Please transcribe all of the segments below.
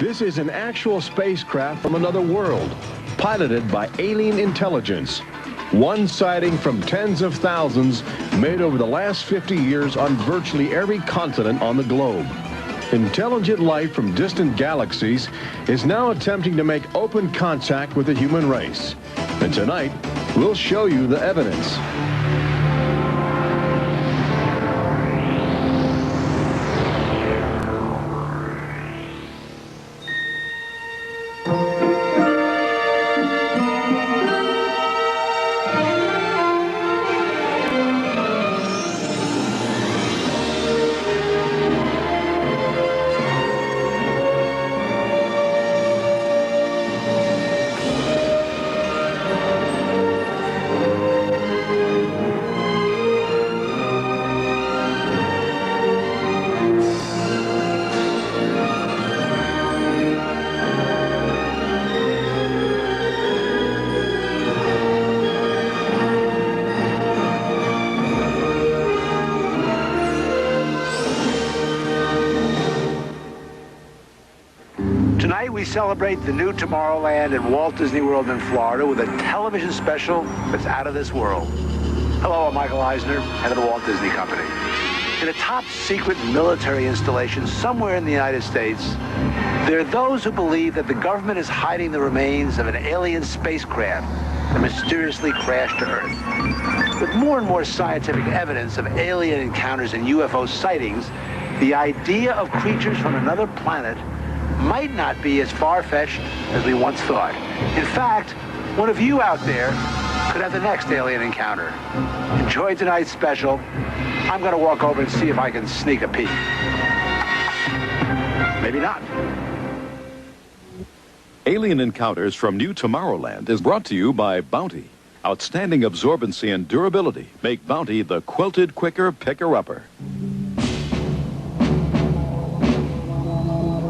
This is an actual spacecraft from another world, piloted by alien intelligence. One sighting from tens of thousands made over the last 50 years on virtually every continent on the globe. Intelligent life from distant galaxies is now attempting to make open contact with the human race. And tonight, we'll show you the evidence. Tonight we celebrate the new Tomorrowland at Walt Disney World in Florida with a television special that's out of this world. Hello, I'm Michael Eisner, head of the Walt Disney Company. In a top secret military installation somewhere in the United States, there are those who believe that the government is hiding the remains of an alien spacecraft that mysteriously crashed to Earth. With more and more scientific evidence of alien encounters and UFO sightings, the idea of creatures from another planet might not be as far-fetched as we once thought. In fact, one of you out there could have the next alien encounter. Enjoy tonight's special. I'm going to walk over and see if I can sneak a peek. Maybe not. Alien Encounters from New Tomorrowland is brought to you by Bounty. Outstanding absorbency and durability make Bounty the quilted quicker picker-upper.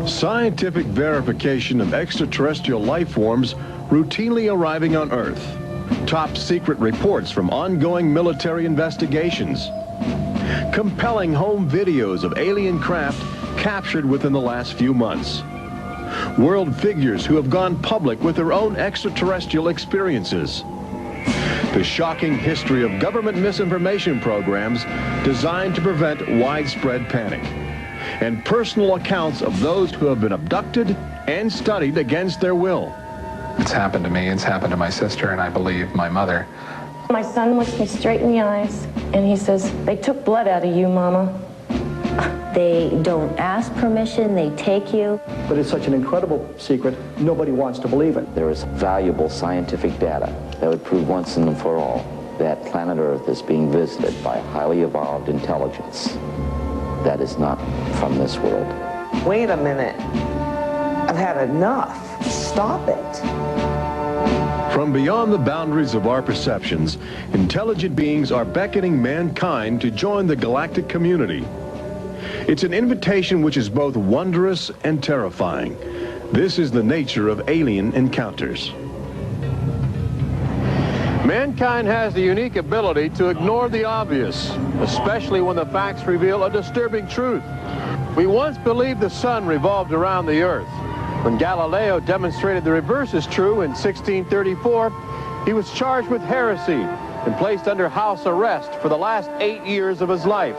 Scientific verification of extraterrestrial life forms routinely arriving on Earth. Top secret reports from ongoing military investigations. Compelling home videos of alien craft captured within the last few months. World figures who have gone public with their own extraterrestrial experiences. The shocking history of government misinformation programs designed to prevent widespread panic. And personal accounts of those who have been abducted and studied against their will. It's happened to me, it's happened to my sister, and I believe my mother. My son looks me straight in the eyes, and he says, "They took blood out of you, Mama." They don't ask permission, they take you. But it's such an incredible secret, nobody wants to believe it. There is valuable scientific data that would prove once and for all that planet Earth is being visited by a highly evolved intelligence that is not from this world. Wait a minute. I've had enough. Stop it. From beyond the boundaries of our perceptions, intelligent beings are beckoning mankind to join the galactic community. It's an invitation which is both wondrous and terrifying. This is the nature of alien encounters. Mankind has the unique ability to ignore the obvious, especially when the facts reveal a disturbing truth. We once believed the sun revolved around the earth. When Galileo demonstrated the reverse is true in 1634, he was charged with heresy and placed under house arrest for the last 8 years of his life.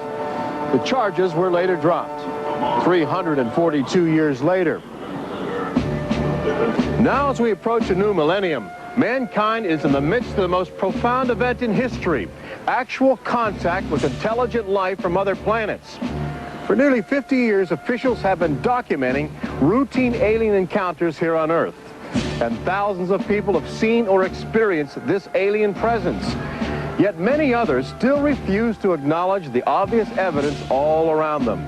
The charges were later dropped, 342 years later. Now, as we approach a new millennium, mankind is in the midst of the most profound event in history, actual contact with intelligent life from other planets. For nearly 50 years, officials have been documenting routine alien encounters here on Earth. And thousands of people have seen or experienced this alien presence. Yet many others still refuse to acknowledge the obvious evidence all around them.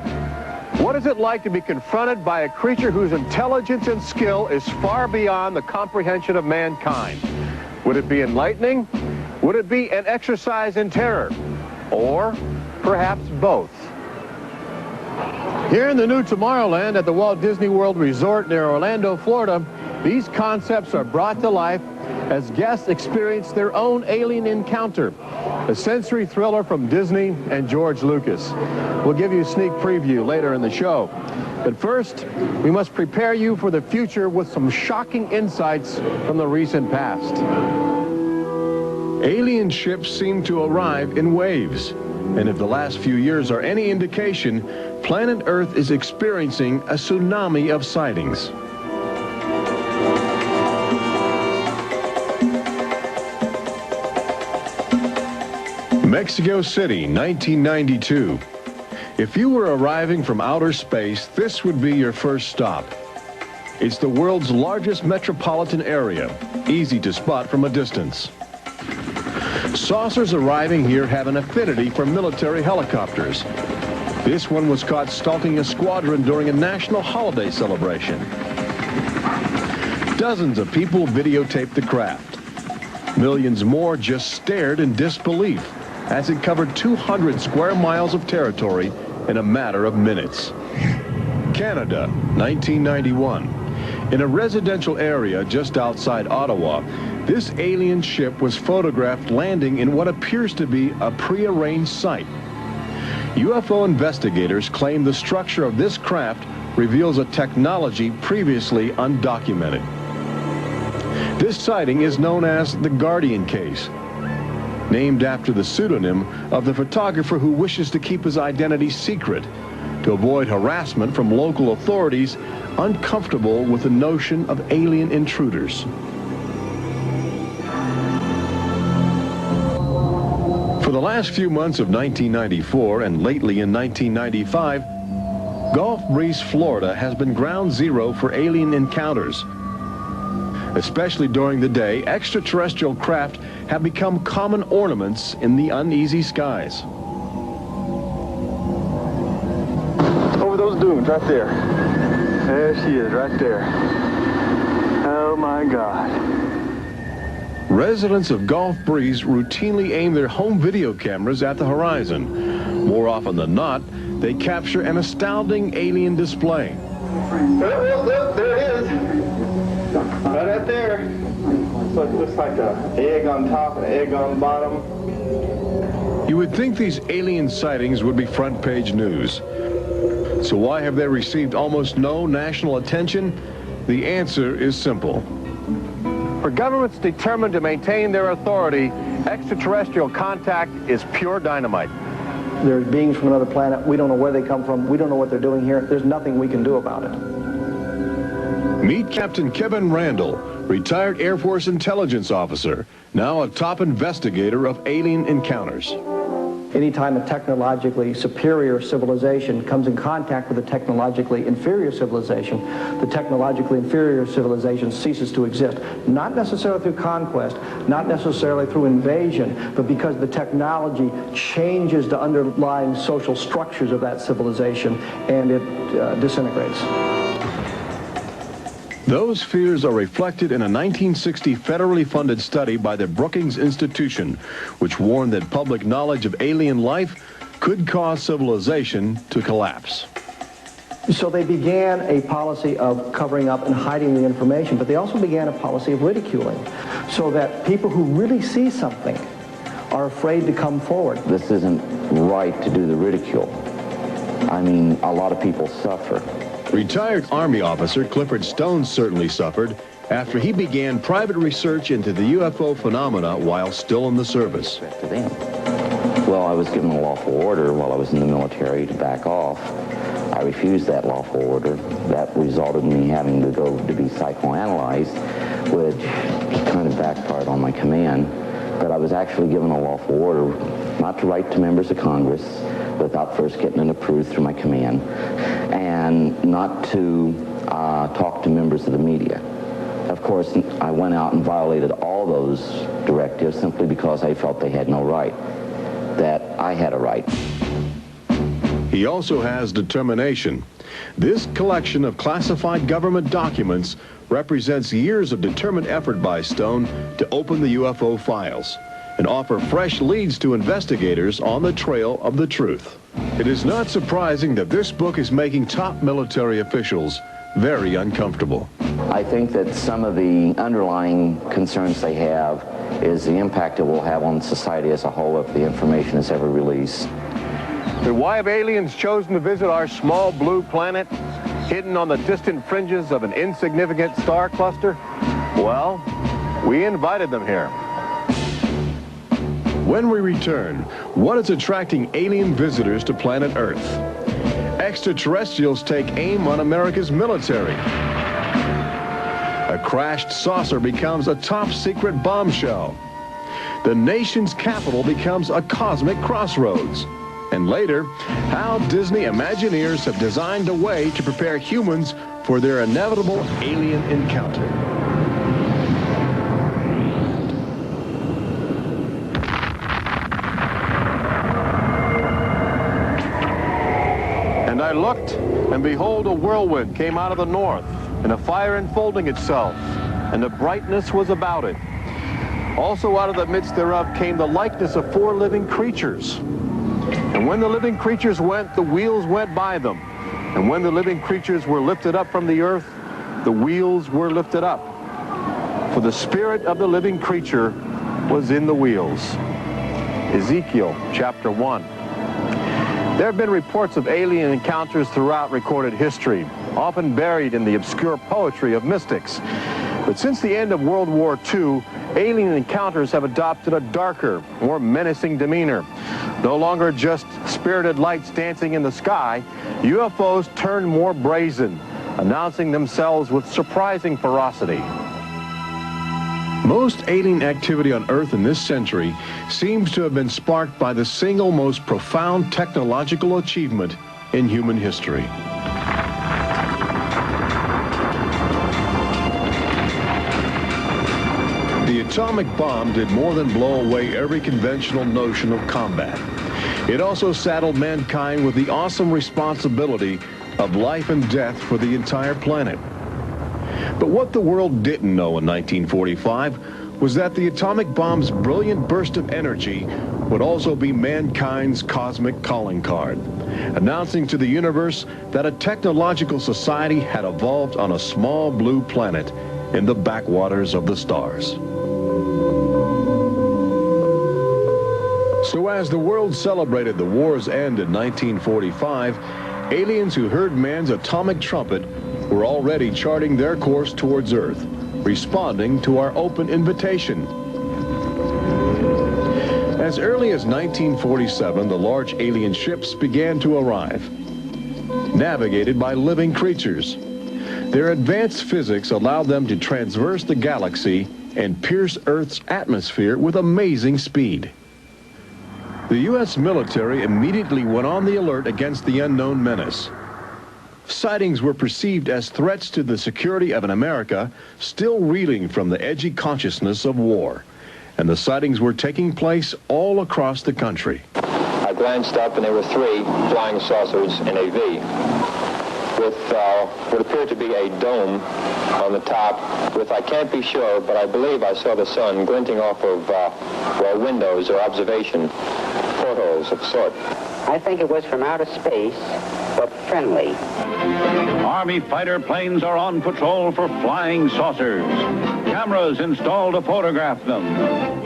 What is it like to be confronted by a creature whose intelligence and skill is far beyond the comprehension of mankind? Would it be enlightening? Would it be an exercise in terror? Or perhaps both? Here in the new Tomorrowland at the Walt Disney World Resort near Orlando, Florida, these concepts are brought to life as guests experience their own alien encounter, a sensory thriller from Disney and George Lucas. We'll give you a sneak preview later in the show. But first, we must prepare you for the future with some shocking insights from the recent past. Alien ships seem to arrive in waves. And if the last few years are any indication, planet Earth is experiencing a tsunami of sightings. Mexico City, 1992. If you were arriving from outer space, this would be your first stop. It's the world's largest metropolitan area, easy to spot from a distance. Saucers arriving here have an affinity for military helicopters. This one was caught stalking a squadron during a national holiday celebration. Dozens of people videotaped the craft. Millions more just stared in disbelief as it covered 200 square miles of territory in a matter of minutes. Canada, 1991. In a residential area just outside Ottawa, this alien ship was photographed landing in what appears to be a prearranged site. UFO investigators claim the structure of this craft reveals a technology previously undocumented. This sighting is known as the Guardian case, named after the pseudonym of the photographer who wishes to keep his identity secret to avoid harassment from local authorities uncomfortable with the notion of alien intruders. For the last few months of 1994 and lately in 1995, Gulf Breeze, Florida has been ground zero for alien encounters. Especially during the day, extraterrestrial craft have become common ornaments in the uneasy skies. Over those dunes, right there. There she is, right there. Oh my God. Residents of Gulf Breeze routinely aim their home video cameras at the horizon. More often than not, they capture an astounding alien display. Look, there it is. Right out there. So it looks like an egg on top and an egg on the bottom. You would think these alien sightings would be front page news. So why have they received almost no national attention? The answer is simple. For governments determined to maintain their authority, extraterrestrial contact is pure dynamite. There's beings from another planet. We don't know where they come from. We don't know what they're doing here. There's nothing we can do about it. Meet Captain Kevin Randall, retired Air Force intelligence officer, now a top investigator of alien encounters. Anytime a technologically superior civilization comes in contact with a technologically inferior civilization, the technologically inferior civilization ceases to exist. Not necessarily through conquest, not necessarily through invasion, but because the technology changes the underlying social structures of that civilization and it disintegrates. Those fears are reflected in a 1960 federally funded study by the Brookings Institution, which warned that public knowledge of alien life could cause civilization to collapse. So they began a policy of covering up and hiding the information, but they also began a policy of ridiculing, so that people who really see something are afraid to come forward. This isn't right to do the ridicule. I mean, a lot of people suffer. Retired Army officer Clifford Stone certainly suffered after he began private research into the UFO phenomena while still in the service. To them. Well, I was given a lawful order while I was in the military to back off. I refused that lawful order. That resulted in me having to go to be psychoanalyzed, which kind of backfired on my command. But I was actually given a lawful order not to write to members of Congress without first getting it approved through my command, and not to talk to members of the media. Of course, I went out and violated all those directives simply because I felt they had no right, that I had a right. He also has determination. This collection of classified government documents represents years of determined effort by Stone to open the UFO files and offer fresh leads to investigators on the trail of the truth. It is not surprising that this book is making top military officials very uncomfortable. I think that some of the underlying concerns they have is the impact it will have on society as a whole if the information is ever released. But why have aliens chosen to visit our small blue planet? hidden on the distant fringes of an insignificant star cluster? Well, we invited them here. When we return, what is attracting alien visitors to planet Earth? Extraterrestrials take aim on America's military. A crashed saucer becomes a top-secret bombshell. The nation's capital becomes a cosmic crossroads. And later, how Disney Imagineers have designed a way to prepare humans for their inevitable alien encounter. And I looked, and behold, a whirlwind came out of the north, and a fire enfolding itself, and the brightness was about it. Also out of the midst thereof came the likeness of 4 living creatures. And when the living creatures went, the wheels went by them. And when the living creatures were lifted up from the earth, the wheels were lifted up. For the spirit of the living creature was in the wheels. Ezekiel chapter 1. There have been reports of alien encounters throughout recorded history, often buried in the obscure poetry of mystics. But since the end of World War II, alien encounters have adopted a darker, more menacing demeanor. No longer just spirited lights dancing in the sky, UFOs turn more brazen, announcing themselves with surprising ferocity. Most alien activity on Earth in this century seems to have been sparked by the single most profound technological achievement in human history. The atomic bomb did more than blow away every conventional notion of combat. It also saddled mankind with the awesome responsibility of life and death for the entire planet. But what the world didn't know in 1945 was that the atomic bomb's brilliant burst of energy would also be mankind's cosmic calling card, announcing to the universe that a technological society had evolved on a small blue planet in the backwaters of the stars. So as the world celebrated the war's end in 1945, aliens who heard man's atomic trumpet were already charting their course towards Earth, responding to our open invitation. As early as 1947, the large alien ships began to arrive, navigated by living creatures. Their advanced physics allowed them to traverse the galaxy and pierce Earth's atmosphere with amazing speed. The U.S. military immediately went on the alert against the unknown menace. Sightings were perceived as threats to the security of an America still reeling from the edgy consciousness of war. And the sightings were taking place all across the country. I glanced up and there were 3 flying saucers in a V with what appeared to be a dome on the top with, I can't be sure, but I believe I saw the sun glinting off of, windows or observation portholes of sort. I think it was from outer space, but friendly. Army fighter planes are on patrol for flying saucers. Cameras installed to photograph them.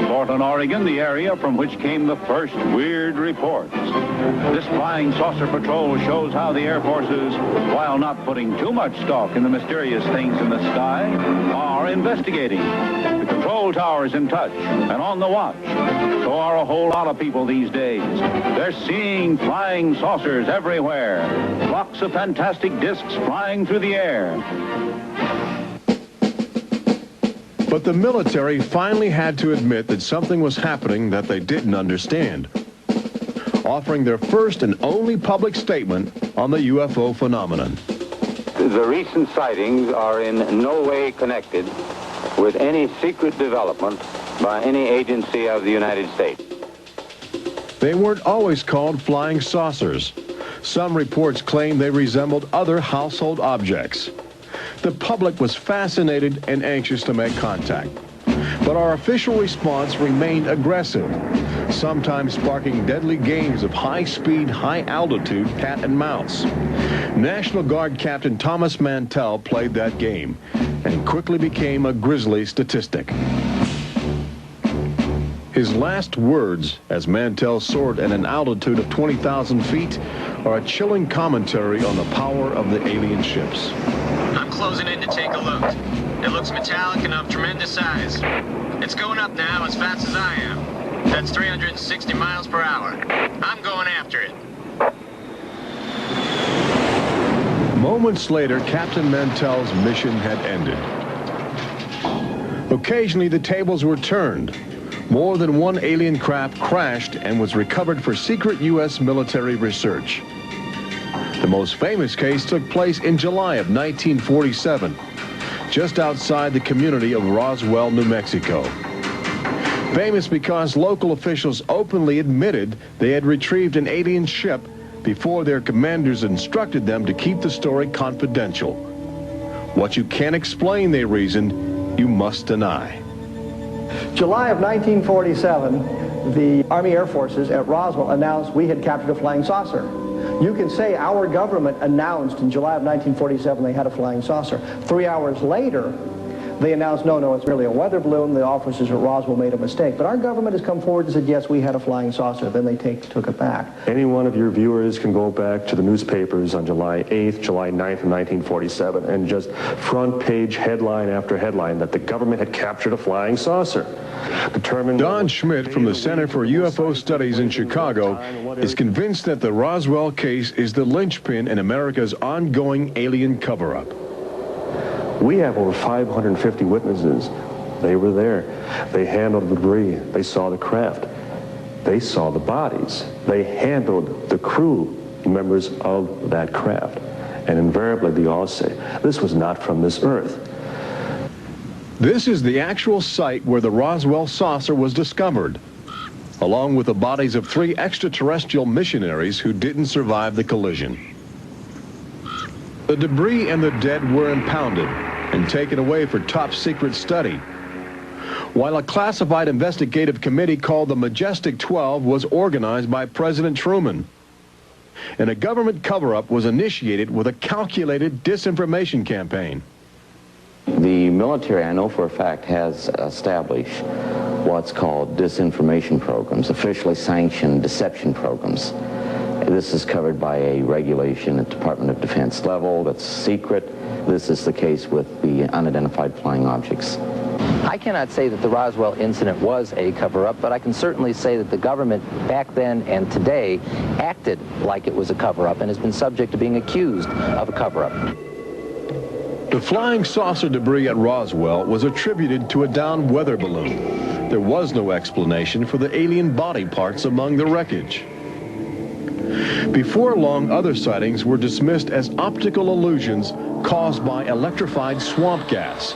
Portland, Oregon, the area from which came the first weird reports. This flying saucer patrol shows how the Air Forces, while not putting too much stock in the mysterious things in the sky, are investigating. The control tower's in touch and on the watch. So are a whole lot of people these days. They're seeing flying saucers everywhere. Blocks of fantastic discs flying through the air. But the military finally had to admit that something was happening that they didn't understand, offering their first and only public statement on the UFO phenomenon. The recent sightings are in no way connected with any secret development by any agency of the United States. They weren't always called flying saucers. Some reports claim they resembled other household objects. The public was fascinated and anxious to make contact. But our official response remained aggressive, sometimes sparking deadly games of high-speed, high-altitude cat and mouse. National Guard Captain Thomas Mantell played that game and quickly became a grisly statistic. His last words, as Mantell soared at an altitude of 20,000 feet, are a chilling commentary on the power of the alien ships. I'm closing in to take a look. It looks metallic and of tremendous size. It's going up now as fast as I am. That's 360 miles per hour. I'm going after it. Moments later, Captain Mantell's mission had ended. Occasionally, the tables were turned. More than one alien craft crashed and was recovered for secret U.S. military research. The most famous case took place in July of 1947, just outside the community of Roswell, New Mexico. Famous because local officials openly admitted they had retrieved an alien ship before their commanders instructed them to keep the story confidential. What you can't explain, they reasoned, you must deny. July of 1947, the Army Air Forces at Roswell announced we had captured a flying saucer. You can say our government announced in July of 1947 they had a flying saucer. 3 hours later, they announced, no, it's really a weather balloon. The officers at Roswell made a mistake. But our government has come forward and said, yes, we had a flying saucer. Then they took it back. Any one of your viewers can go back to the newspapers on July 8th, July 9th of 1947 and just front page headline after headline that the government had captured a flying saucer. Don Schmidt from the Center for UFO Studies in Chicago is convinced that the Roswell case is the linchpin in America's ongoing alien cover-up. We have over 550 witnesses. They were there. They handled the debris. They saw the craft. They saw the bodies. They handled the crew members of that craft. And invariably, they all say, this was not from this earth. This is the actual site where the Roswell saucer was discovered, along with the bodies of 3 extraterrestrial missionaries who didn't survive the collision. The debris and the dead were impounded and taken away for top-secret study, while a classified investigative committee called the Majestic 12 was organized by President Truman. And a government cover-up was initiated with a calculated disinformation campaign. The military, I know for a fact, has established what's called disinformation programs, officially sanctioned deception programs. This is covered by a regulation at Department of Defense level that's secret. This is the case with the unidentified flying objects. I cannot say that the Roswell incident was a cover-up, but I can certainly say that the government back then and today acted like it was a cover-up and has been subject to being accused of a cover-up. The flying saucer debris at Roswell was attributed to a downed weather balloon. There was no explanation for the alien body parts among the wreckage. Before long, other sightings were dismissed as optical illusions caused by electrified swamp gas,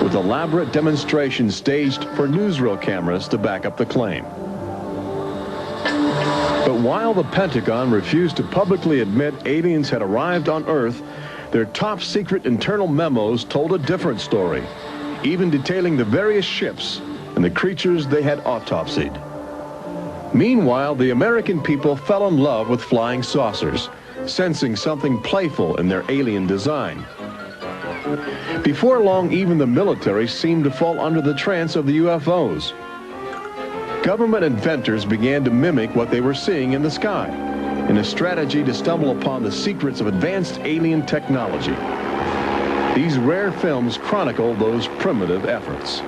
with elaborate demonstrations staged for newsreel cameras to back up the claim. But while the Pentagon refused to publicly admit aliens had arrived on Earth, their top-secret internal memos told a different story, even detailing the various ships and the creatures they had autopsied. Meanwhile, the American people fell in love with flying saucers, sensing something playful in their alien design. Before long, even the military seemed to fall under the trance of the UFOs. Government inventors began to mimic what they were seeing in the sky, in a strategy to stumble upon the secrets of advanced alien technology. These rare films chronicle those primitive efforts.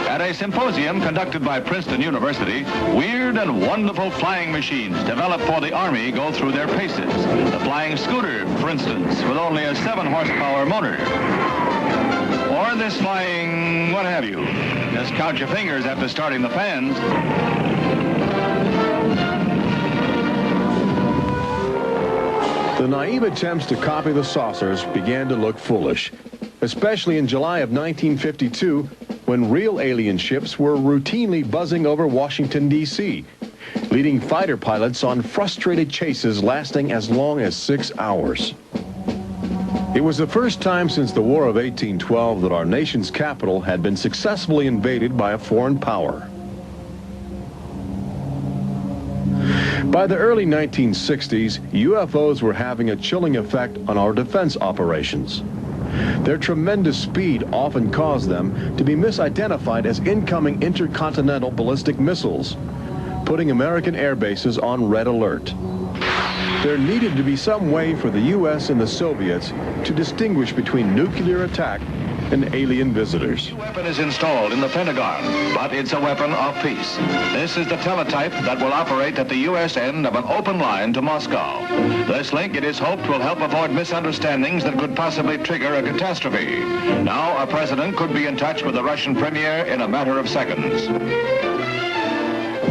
At a symposium conducted by Princeton University, weird and wonderful flying machines developed for the Army go through their paces. The flying scooter, for instance, with only a 7-horsepower motor. Or this flying what have you. Just count your fingers after starting the fans. The naive attempts to copy the saucers began to look foolish, especially in July of 1952, when real alien ships were routinely buzzing over Washington, D.C., leading fighter pilots on frustrated chases lasting as long as 6 hours. It was the first time since the War of 1812 that our nation's capital had been successfully invaded by a foreign power. By the early 1960s, UFOs were having a chilling effect on our defense operations. Their tremendous speed often caused them to be misidentified as incoming intercontinental ballistic missiles, putting American air bases on red alert. There needed to be some way for the U.S. and the Soviets to distinguish between nuclear attack and alien visitors. The weapon is installed in the Pentagon, but it's a weapon of peace. This is the teletype that will operate at the U.S. end of an open line to Moscow. This link, it is hoped, will help avoid misunderstandings that could possibly trigger a catastrophe. Now, our president could be in touch with the Russian premier in a matter of seconds.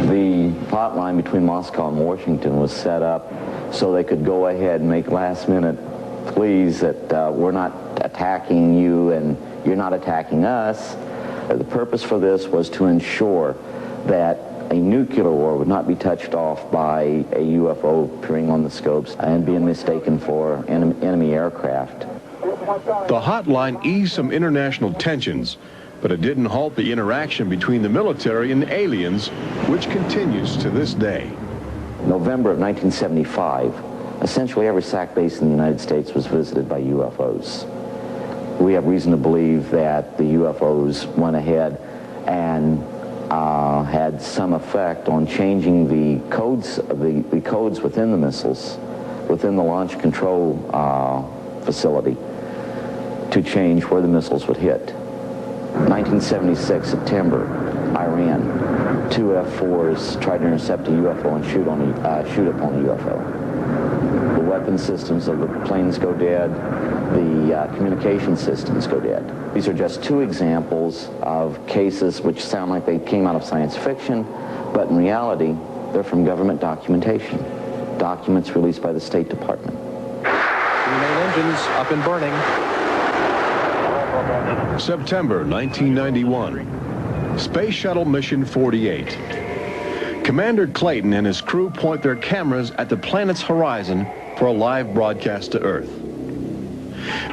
The hotline between Moscow and Washington was set up so they could go ahead and make last-minute pleas that we're not attacking you and you're not attacking us. The purpose for this was to ensure that a nuclear war would not be touched off by a UFO appearing on the scopes and being mistaken for enemy aircraft. The hotline eased some international tensions, but it didn't halt the interaction between the military and the aliens, which continues to this day. November of 1975, essentially every SAC base in the United States was visited by UFOs. We have reason to believe that the UFOs went ahead and had some effect on changing the codes within the missiles, within the launch control facility, to change where the missiles would hit. 1976, September, Iran, 2 F-4s tried to intercept a UFO and shoot upon the UFO. The weapon systems of the planes go dead. The communication systems go dead. These are just 2 examples of cases which sound like they came out of science fiction, but in reality, they're from government documentation. Documents released by the State Department. 3 main engines up and burning. September 1991. Space Shuttle Mission 48. Commander Clayton and his crew point their cameras at the planet's horizon for a live broadcast to Earth.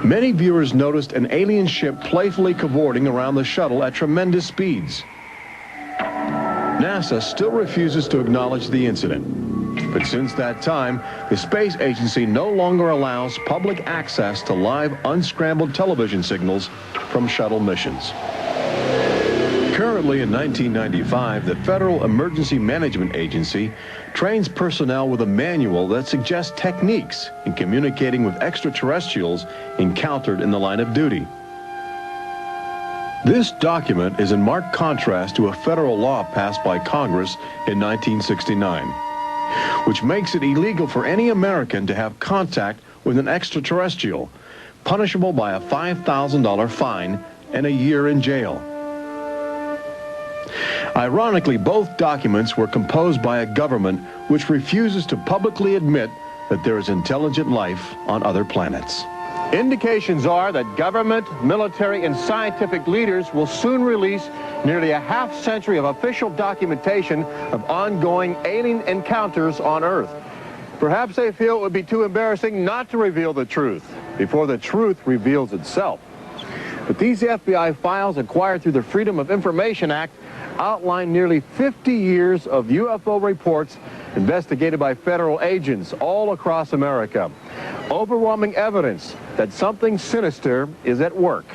Many viewers noticed an alien ship playfully cavorting around the shuttle at tremendous speeds. NASA still refuses to acknowledge the incident. But since that time, the space agency no longer allows public access to live unscrambled television signals from shuttle missions. Currently in 1995, the Federal Emergency Management Agency trains personnel with a manual that suggests techniques in communicating with extraterrestrials encountered in the line of duty. This document is in marked contrast to a federal law passed by Congress in 1969, which makes it illegal for any American to have contact with an extraterrestrial, punishable by a $5,000 fine and a year in jail. Ironically, both documents were composed by a government which refuses to publicly admit that there is intelligent life on other planets. Indications are that government, military, and scientific leaders will soon release nearly a half-century of official documentation of ongoing alien encounters on Earth. Perhaps they feel it would be too embarrassing not to reveal the truth before the truth reveals itself. But these FBI files acquired through the Freedom of Information Act outline nearly 50 years of UFO reports investigated by federal agents all across America. Overwhelming evidence that something sinister is at work.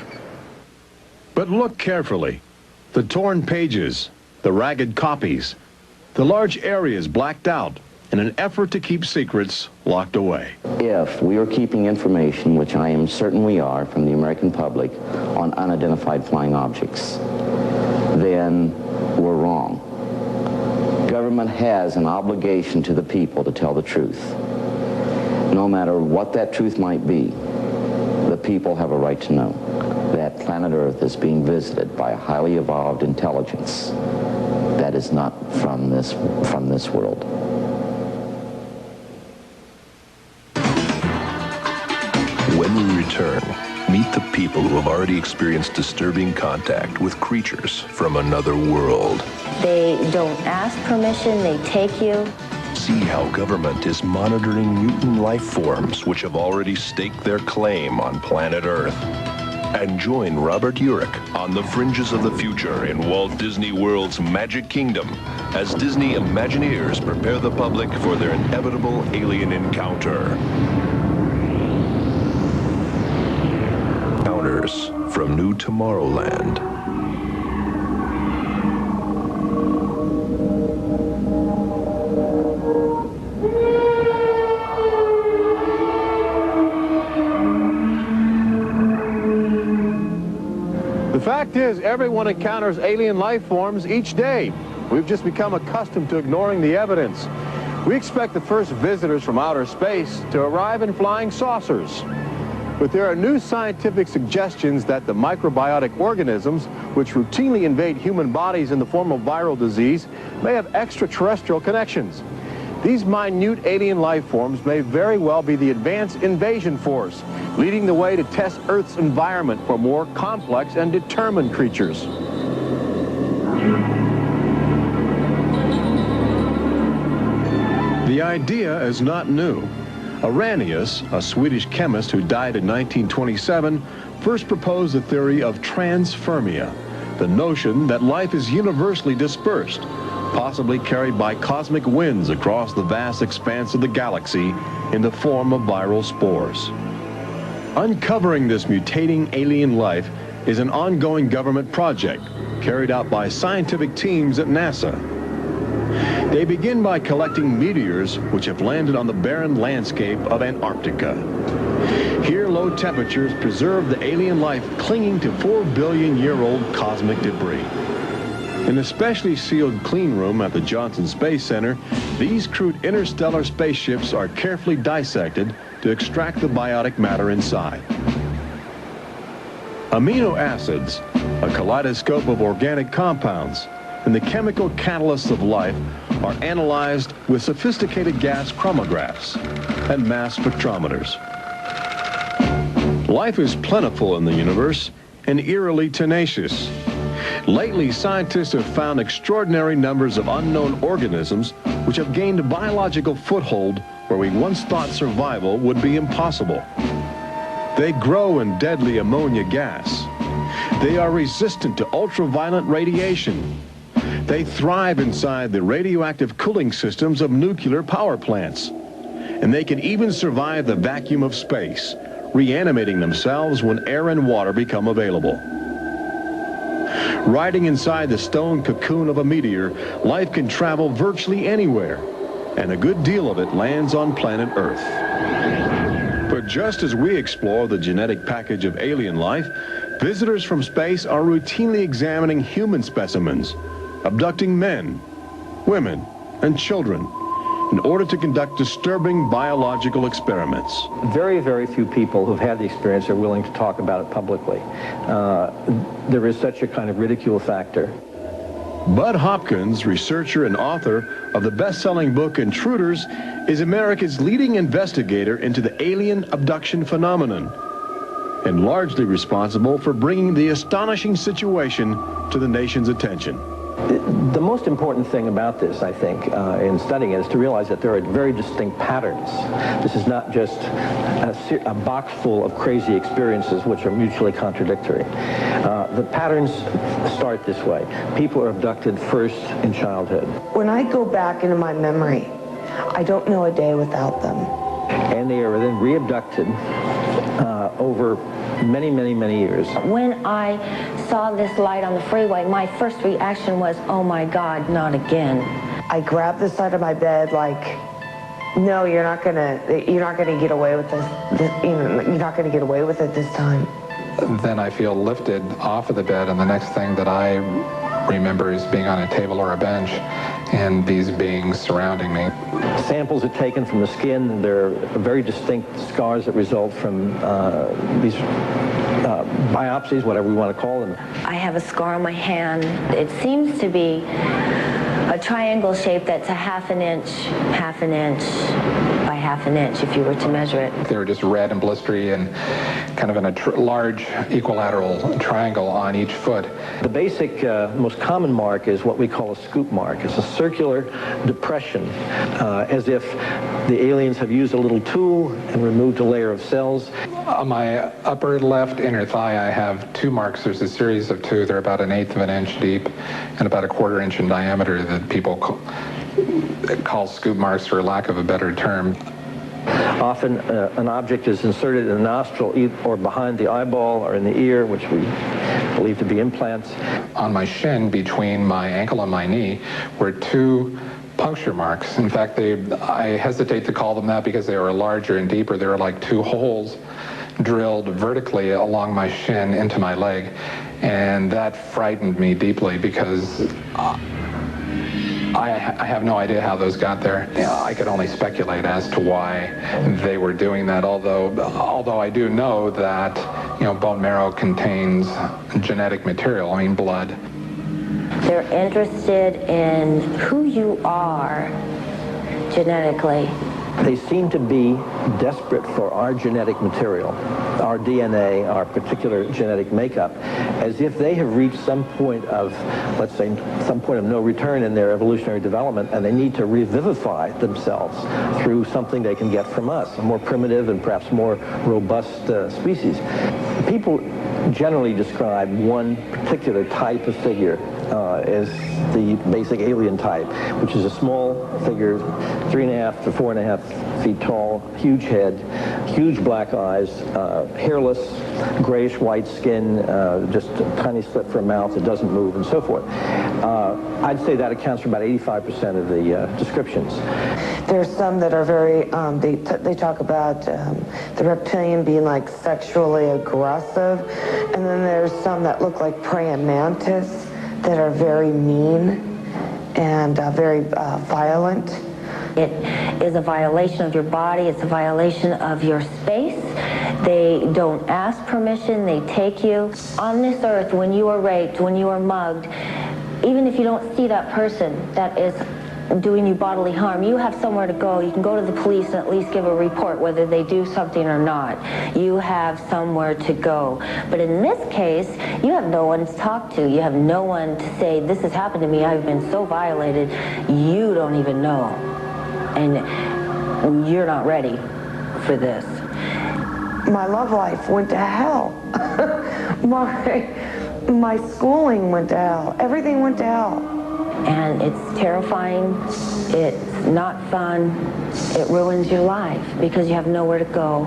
But look carefully. The torn pages, the ragged copies, the large areas blacked out in an effort to keep secrets locked away. If we are keeping information, which I am certain we are, from the American public on unidentified flying objects, then we're wrong. Government has an obligation to the people to tell the truth. No matter what that truth might be, the people have a right to know that planet Earth is being visited by a highly evolved intelligence that is not from this world. When we return, meet the people who have already experienced disturbing contact with creatures from another world. They don't ask permission, they take you. See how government is monitoring mutant life forms which have already staked their claim on planet Earth. And join Robert Urich on the fringes of the future in Walt Disney World's Magic Kingdom as Disney Imagineers prepare the public for their inevitable alien encounter. Tomorrowland. The fact is, everyone encounters alien life forms each day. We've just become accustomed to ignoring the evidence. We expect the first visitors from outer space to arrive in flying saucers. But there are new scientific suggestions that the microbiotic organisms, which routinely invade human bodies in the form of viral disease, may have extraterrestrial connections. These minute alien life forms may very well be the advanced invasion force, leading the way to test Earth's environment for more complex and determined creatures. The idea is not new. Arrhenius, a Swedish chemist who died in 1927, first proposed the theory of transfermia, the notion that life is universally dispersed, possibly carried by cosmic winds across the vast expanse of the galaxy in the form of viral spores. Uncovering this mutating alien life is an ongoing government project carried out by scientific teams at NASA. They begin by collecting meteors which have landed on the barren landscape of Antarctica. Here, low temperatures preserve the alien life clinging to 4 billion-year-old cosmic debris. In a specially sealed clean room at the Johnson Space Center, these crude interstellar spaceships are carefully dissected to extract the biotic matter inside. Amino acids, a kaleidoscope of organic compounds, and the chemical catalysts of life are analyzed with sophisticated gas chromographs and mass spectrometers. Life is plentiful in the universe and eerily tenacious. Lately, scientists have found extraordinary numbers of unknown organisms which have gained a biological foothold where we once thought survival would be impossible. They grow in deadly ammonia gas. They are resistant to ultraviolet radiation. They thrive inside the radioactive cooling systems of nuclear power plants. And they can even survive the vacuum of space, reanimating themselves when air and water become available. Riding inside the stone cocoon of a meteor, life can travel virtually anywhere, and a good deal of it lands on planet Earth. But just as we explore the genetic package of alien life, visitors from space are routinely examining human specimens, abducting men, women, and children in order to conduct disturbing biological experiments. Very, very few people who've had the experience are willing to talk about it publicly. There is such a kind of ridicule factor. Bud Hopkins, researcher and author of the best-selling book Intruders, is America's leading investigator into the alien abduction phenomenon and largely responsible for bringing the astonishing situation to the nation's attention. The most important thing about this, I think, in studying it is to realize that there are very distinct patterns. This is not just a box full of crazy experiences which are mutually contradictory. The patterns start this way. People are abducted first in childhood. When I go back into my memory, I don't know a day without them. And they are then re-abducted over many, many, many years. When I saw this light on the freeway, my first reaction was, oh my God, not again. I grabbed the side of my bed like, no, you're not gonna get away with this. You're not gonna get away with it this time. Then I feel lifted off of the bed, and the next thing that I remember is being on a table or a bench and these beings surrounding me. Samples are taken from the skin. There are very distinct scars that result from these biopsies, whatever we want to call them. I have a scar on my hand. It seems to be a triangle shape that's a half an inch by half an inch if you were to measure it. They were just red and blistery and kind of in a large equilateral triangle on each foot. The basic, most common mark is what we call a scoop mark. It's a circular depression, as if the aliens have used a little tool and removed a layer of cells. On my upper left inner thigh, I have two marks. There's a series of two. They're about 1/8 of an inch deep and about 1/4 inch in diameter that people call scoop marks, for lack of a better term. Often an object is inserted in the nostril or behind the eyeball or in the ear, which we believe to be implants. On my shin, between my ankle and my knee, were 2 puncture marks. In fact, I hesitate to call them that because they were larger and deeper. They were like 2 holes drilled vertically along my shin into my leg. And that frightened me deeply because I have no idea how those got there. I could only speculate as to why they were doing that, although I do know that, bone marrow contains genetic material, blood. They're interested in who you are genetically. They seem to be desperate for our genetic material, our DNA, our particular genetic makeup, as if they have reached some point of, let's say, some point of no return in their evolutionary development, and they need to revivify themselves through something they can get from us, a more primitive and perhaps more robust species. People generally describe one particular type of figure as the basic alien type, which is a small figure, 3.5 to 4.5 feet tall, huge head, huge black eyes, hairless, grayish-white skin, just a tiny slit for a mouth that doesn't move, and so forth. I'd say that accounts for about 85% of the descriptions. There's some that are very, they talk about the reptilian being like sexually aggressive, and then there's some that look like praying mantis that are very mean and very violent. It is a violation of your body. It's a violation of your space. They don't ask permission. They take you. On this earth, when you are raped, when you are mugged, even if you don't see that person that is doing you bodily harm, you have somewhere to go. You can go to the police and at least give a report whether they do something or not. You have somewhere to go. But in this case, you have no one to talk to. You have no one to say, this has happened to me, I've been so violated. You don't even know. And you're not ready for this. My love life went to hell. My schooling went to hell. Everything went to hell. And it's terrifying, it's not fun, it ruins your life because you have nowhere to go.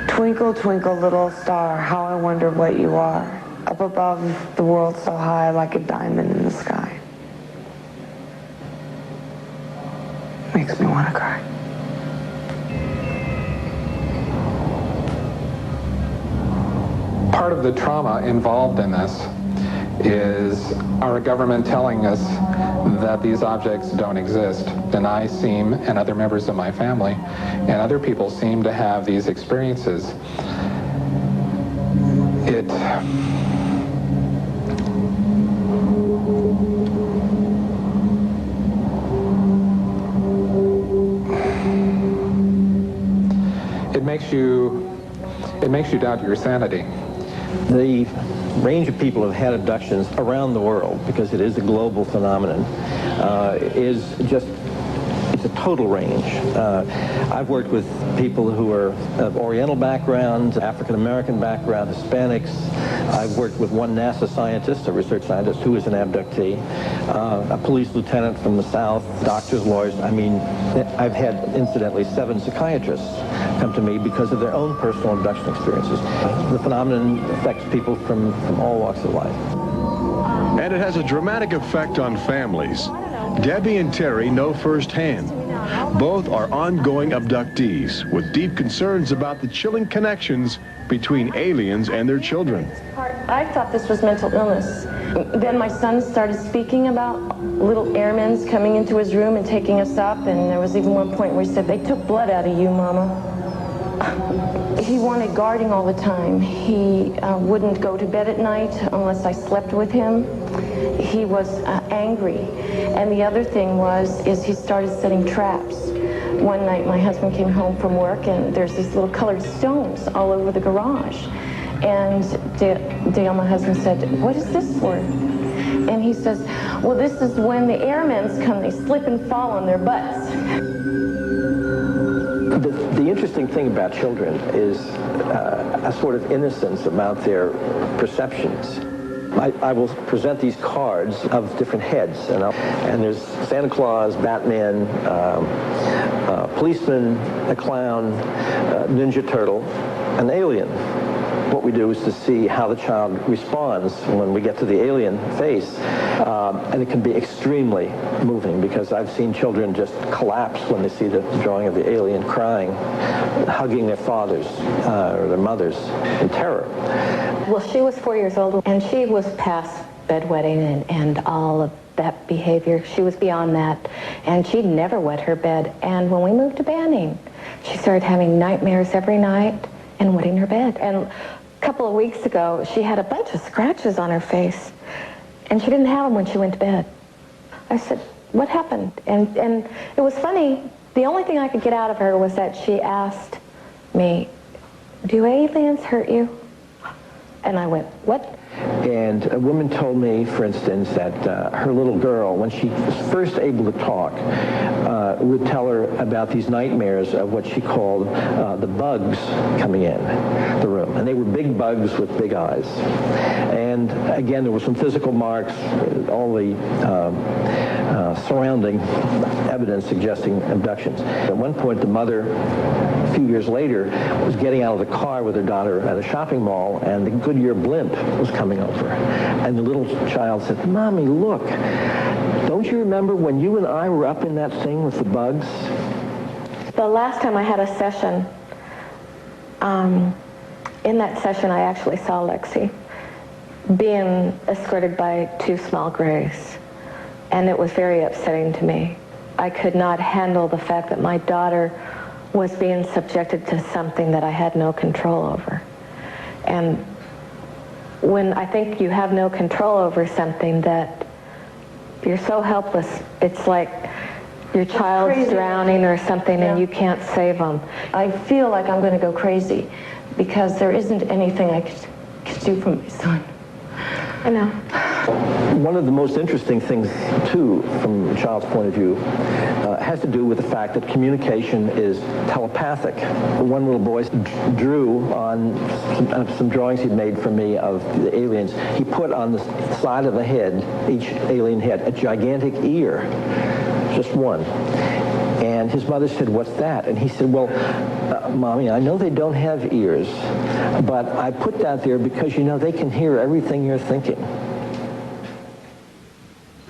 Twinkle, twinkle, little star, how I wonder what you are. Up above the world so high like a diamond in the sky. Makes me want to cry. Part of the trauma involved in this is our government telling us that these objects don't exist. And I seem, and other members of my family, and other people seem to have these experiences. It makes you doubt your sanity. The range of people who have had abductions around the world, because it is a global phenomenon, is just, it's a total range. I've worked with people who are of Oriental background, African-American background, Hispanics. I've worked with one NASA scientist, a research scientist, who is an abductee, a police lieutenant from the South, doctors, lawyers. I mean, I've had, incidentally, 7 psychiatrists come to me because of their own personal abduction experiences. The phenomenon affects people from all walks of life. And it has a dramatic effect on families. Debbie and Terry know firsthand. Both are ongoing abductees with deep concerns about the chilling connections between aliens and their children. I thought this was mental illness. Then my son started speaking about little airmen coming into his room and taking us up, and there was even one point where he said, "They took blood out of you, Mama." He wanted guarding all the time. He wouldn't go to bed at night unless I slept with him. He was angry. And the other thing is he started setting traps. One night my husband came home from work and there's these little colored stones all over the garage. And Dale, my husband, said, "What is this for?" And he says, "Well, this is when the airmen come, they slip and fall on their butts." The interesting thing about children is a sort of innocence about their perceptions. I will present these cards of different heads, and there's Santa Claus, Batman, policeman, a clown, Ninja Turtle, an alien. What we do is to see how the child responds when we get to the alien face, and it can be extremely moving because I've seen children just collapse when they see the drawing of the alien, crying, hugging their fathers or their mothers in terror. Well, she was 4 years old, and she was past bedwetting and all of that behavior. She was beyond that, and she'd never wet her bed. And when we moved to Banning, she started having nightmares every night and wetting her bed. And a couple of weeks ago, she had a bunch of scratches on her face, and she didn't have them when she went to bed. I said, what happened? And it was funny. The only thing I could get out of her was that she asked me, do aliens hurt you? And I went, what? And a woman told me, for instance, that her little girl, when she was first able to talk, would tell her about these nightmares of what she called the bugs coming in the room. And they were big bugs with big eyes. And again, there were some physical marks, all the surrounding evidence suggesting abductions. At one point, the mother, a few years later, was getting out of the car with her daughter at a shopping mall, and the Goodyear blimp was coming over. And the little child said, Mommy, look, don't you remember when you and I were up in that thing with the bugs? The last time I had a session, in that session I actually saw Lexi being escorted by two small grays. And it was very upsetting to me. I could not handle the fact that my daughter was being subjected to something that I had no control over. And when I think you have no control over something that you're so helpless, it's like your child's Crazy. Drowning or something and you can't save them. I feel like I'm going to go crazy because there isn't anything I could do for my son. I know. One of the most interesting things, too, from a child's point of view, has to do with the fact that communication is telepathic. One little boy drew on some drawings he'd made for me of the aliens. He put on the side of the head, each alien head, a gigantic ear, just one. And his mother said, what's that? And he said, well, Mommy, I know they don't have ears, but I put that there because, you know, they can hear everything you're thinking.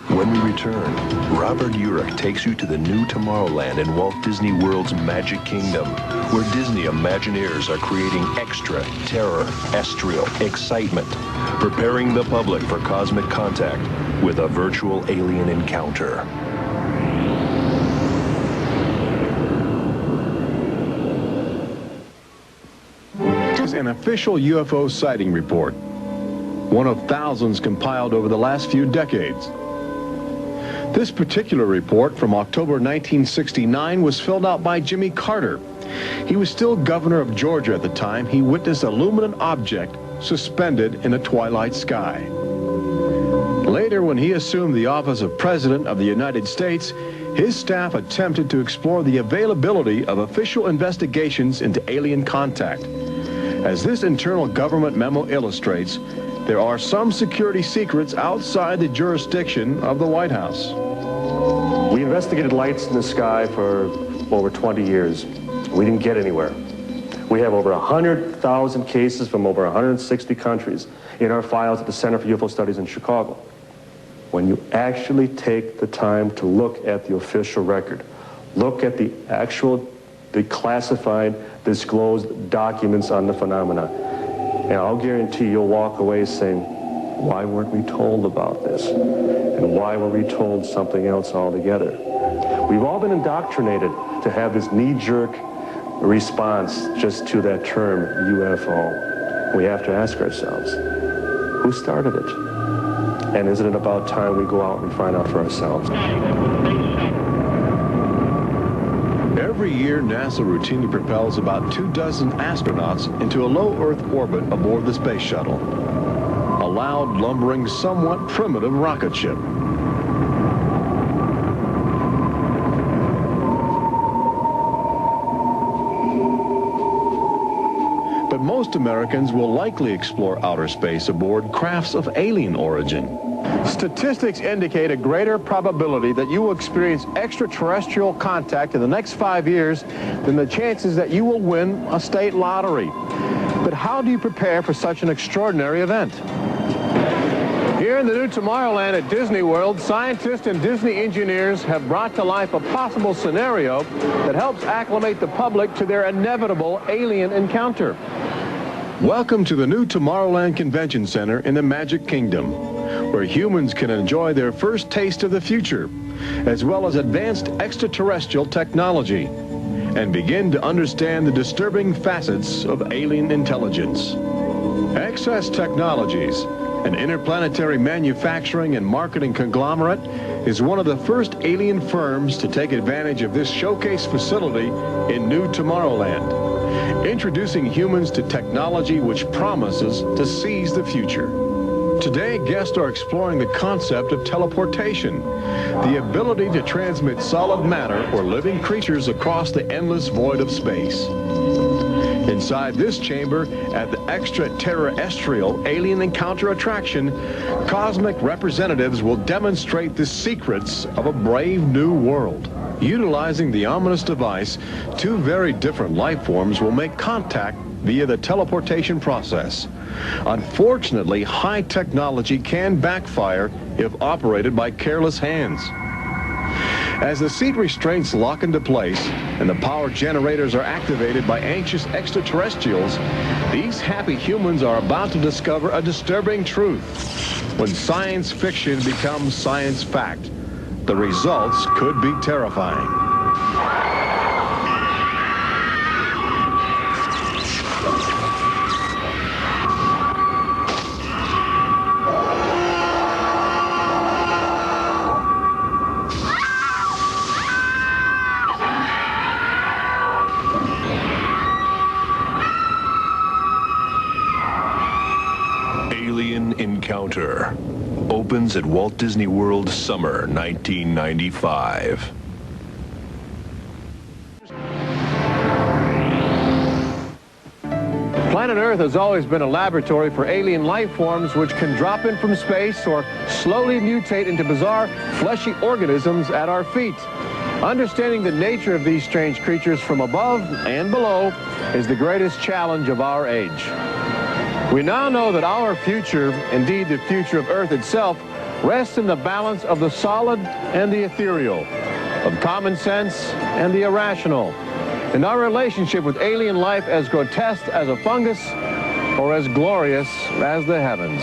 When we return, Robert Urich takes you to the new Tomorrowland in Walt Disney World's Magic Kingdom, where Disney Imagineers are creating extra terror, estrial excitement, preparing the public for cosmic contact with a virtual alien encounter. An official UFO sighting report, one of thousands compiled over the last few decades. This particular report from October 1969 was filled out by Jimmy Carter. He was still governor of Georgia at the time. He witnessed a luminous object suspended in a twilight sky. Later, when he assumed the office of President of the United States, his staff attempted to explore the availability of official investigations into alien contact. As this internal government memo illustrates, there are some security secrets outside the jurisdiction of the White House. We investigated lights in the sky for over 20 years. We didn't get anywhere. We have over 100,000 cases from over 160 countries in our files at the Center for UFO Studies in Chicago. When you actually take the time to look at the official record, look at the classified, disclosed documents on the phenomena, and I'll guarantee you'll walk away saying, why weren't we told about this? And why were we told something else altogether? We've all been indoctrinated to have this knee-jerk response just to that term, UFO. We have to ask ourselves, who started it? And isn't it about time we go out and find out for ourselves? Every year, NASA routinely propels about 24 astronauts into a low Earth orbit aboard the space shuttle, a loud, lumbering, somewhat primitive rocket ship. But but most Americans will likely explore outer space aboard crafts of alien origin. Statistics indicate a greater probability that you will experience extraterrestrial contact in the next 5 years than the chances that you will win a state lottery. But how do you prepare for such an extraordinary event? Here in the new Tomorrowland at Disney World, scientists and Disney engineers have brought to life a possible scenario that helps acclimate the public to their inevitable alien encounter. Welcome to the new Tomorrowland Convention Center in the Magic Kingdom, where humans can enjoy their first taste of the future, as well as advanced extraterrestrial technology, and begin to understand the disturbing facets of alien intelligence. XS Technologies, an interplanetary manufacturing and marketing conglomerate, is one of the first alien firms to take advantage of this showcase facility in New Tomorrowland, introducing humans to technology which promises to seize the future. Today, guests are exploring the concept of teleportation, the ability to transmit solid matter or living creatures across the endless void of space. Inside this chamber, at the extraterrestrial alien encounter attraction, cosmic representatives will demonstrate the secrets of a brave new world. Utilizing the ominous device, two very different life forms will make contact via the teleportation process. Unfortunately, high technology can backfire if operated by careless hands. As the seat restraints lock into place and the power generators are activated by anxious extraterrestrials, these happy humans are about to discover a disturbing truth. When science fiction becomes science fact, the results could be terrifying. Encounter opens at Walt Disney World summer 1995. Planet Earth has always been a laboratory for alien life forms which can drop in from space or slowly mutate into bizarre fleshy organisms at our feet. Understanding the nature of these strange creatures from above and below is the greatest challenge of our age. We now know that our future, indeed the future of Earth itself, rests in the balance of the solid and the ethereal, of common sense and the irrational, in our relationship with alien life as grotesque as a fungus or as glorious as the heavens.